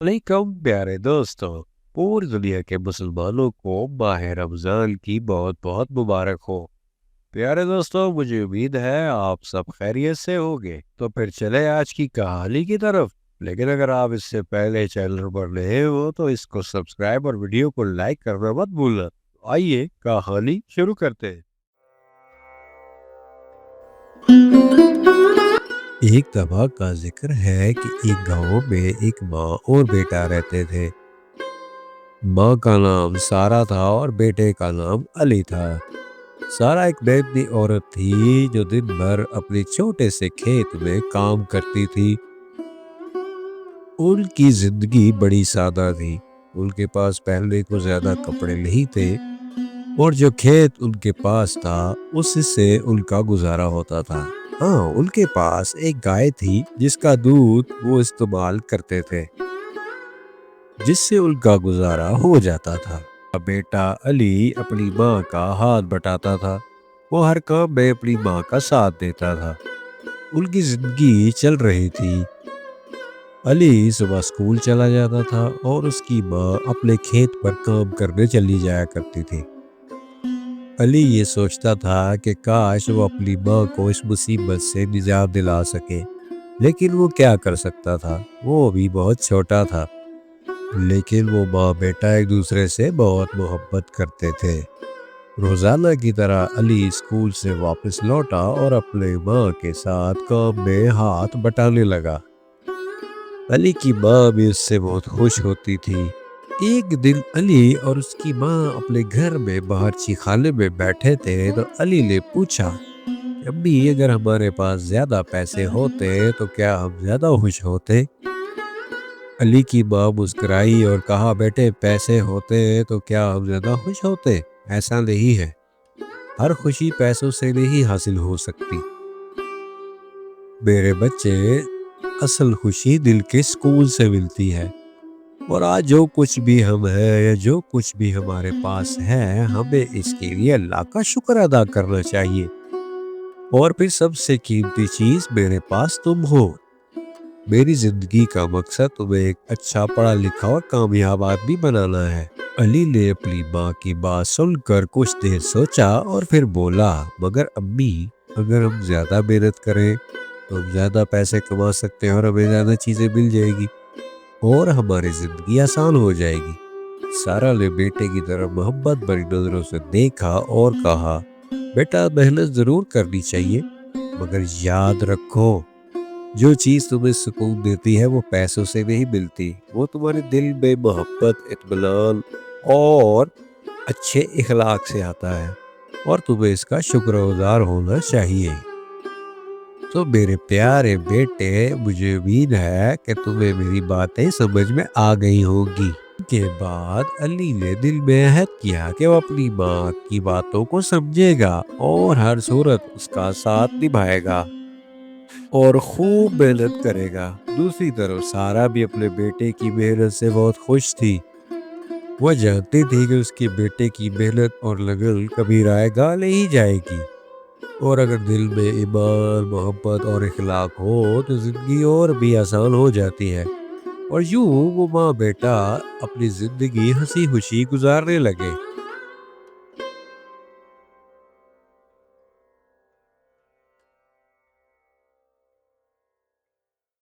علیکم پیارے دوستوں، پوری دنیا کے مسلمانوں کو ماہ رمضان کی بہت بہت مبارک ہو۔ پیارے دوستوں، مجھے امید ہے آپ سب خیریت سے ہوگے۔ تو پھر چلے آج کی کہانی کی طرف۔ لیکن اگر آپ اس سے پہلے چینل پر نئے ہو تو اس کو سبسکرائب اور ویڈیو کو لائک کرنا مت بھولنا۔ آئیے کہانی شروع کرتے ہیں۔ ایک دفعہ کا ذکر ہے کہ ایک گاؤں میں ایک ماں اور بیٹا رہتے تھے۔ ماں کا نام سارا تھا اور بیٹے کا نام علی تھا۔ سارا ایک محنتی عورت تھی جو دن بھر اپنے چھوٹے سے کھیت میں کام کرتی تھی۔ ان کی زندگی بڑی سادہ تھی۔ ان کے پاس پہننے کو زیادہ کپڑے نہیں تھے اور جو کھیت ان کے پاس تھا اس سے ان کا گزارا ہوتا تھا۔ ہاں، ان کے پاس ایک گائے تھی جس کا دودھ وہ استعمال کرتے تھے، جس سے ان کا گزارا ہو جاتا تھا۔ بیٹا علی اپنی ماں کا ہاتھ بٹاتا تھا۔ وہ ہر کام میں اپنی ماں کا ساتھ دیتا تھا۔ ان کی زندگی چل رہی تھی۔ علی صبح اسکول چلا جاتا تھا اور اس کی ماں اپنے کھیت پر کام کرنے چلی جایا کرتی تھی۔ علی یہ سوچتا تھا کہ کاش وہ اپنی ماں کو اس مصیبت سے نجات دلا سکے، لیکن وہ کیا کر سکتا تھا؟ وہ بھی بہت چھوٹا تھا۔ لیکن وہ ماں بیٹا ایک دوسرے سے بہت محبت کرتے تھے۔ روزانہ کی طرح علی اسکول سے واپس لوٹا اور اپنے ماں کے ساتھ کام میں ہاتھ بٹانے لگا۔ علی کی ماں بھی اس سے بہت خوش ہوتی تھی۔ ایک دن علی اور اس کی ماں اپنے گھر میں باورچی خانے میں بیٹھے تھے تو علی نے پوچھا، امی اگر ہمارے پاس زیادہ پیسے ہوتے تو کیا ہم زیادہ خوش ہوتے؟ علی کی ماں مسکرائی اور کہا، بیٹے پیسے ہوتے تو کیا ہم زیادہ خوش ہوتے؟ ایسا نہیں ہے، ہر خوشی پیسوں سے نہیں حاصل ہو سکتی۔ میرے بچے، اصل خوشی دل کے سکون سے ملتی ہے، اور آج جو کچھ بھی ہم ہیں یا جو کچھ بھی ہمارے پاس ہے ہمیں اس کے لیے اللہ کا شکر ادا کرنا چاہیے۔ اور پھر سب سے قیمتی چیز میرے پاس تم ہو۔ میری زندگی کا مقصد تمہیں ایک اچھا پڑھا لکھا اور کامیاب آدمی بنانا ہے۔ علی نے اپنی ماں کی بات سن کر کچھ دیر سوچا اور پھر بولا، مگر امی اگر ہم زیادہ محنت کریں تو ہم زیادہ پیسے کما سکتے ہیں اور ہمیں زیادہ چیزیں مل جائے گی اور ہماری زندگی آسان ہو جائے گی۔ سارا نے بیٹے کی طرف محبت بھری نظروں سے دیکھا اور کہا، بیٹا محنت ضرور کرنی چاہیے، مگر یاد رکھو جو چیز تمہیں سکون دیتی ہے وہ پیسوں سے نہیں ملتی، وہ تمہارے دل میں محبت، اطمینان اور اچھے اخلاق سے آتا ہے، اور تمہیں اس کا شکر گزار ہونا چاہیے۔ تو میرے پیارے بیٹے، مجھے امید ہے کہ تمہیں میری باتیں سمجھ میں آ گئی ہوگی۔ کے بعد علی نے دل میں عہد کیا کہ وہ اپنی ماں کی باتوں کو سمجھے گا اور ہر صورت اس کا ساتھ نبھائے گا اور خوب محنت کرے گا۔ دوسری طرف سارا بھی اپنے بیٹے کی محنت سے بہت خوش تھی۔ وہ جانتی تھی کہ اس کے بیٹے کی محنت اور لگن کبھی رائے گاہ نہیں جائے گی، اور اگر دل میں ایمان، محبت اور اخلاق ہو تو زندگی اور بھی آسان ہو جاتی ہے، اور یوں وہ ماں بیٹا اپنی زندگی ہنسی خوشی گزارنے لگے۔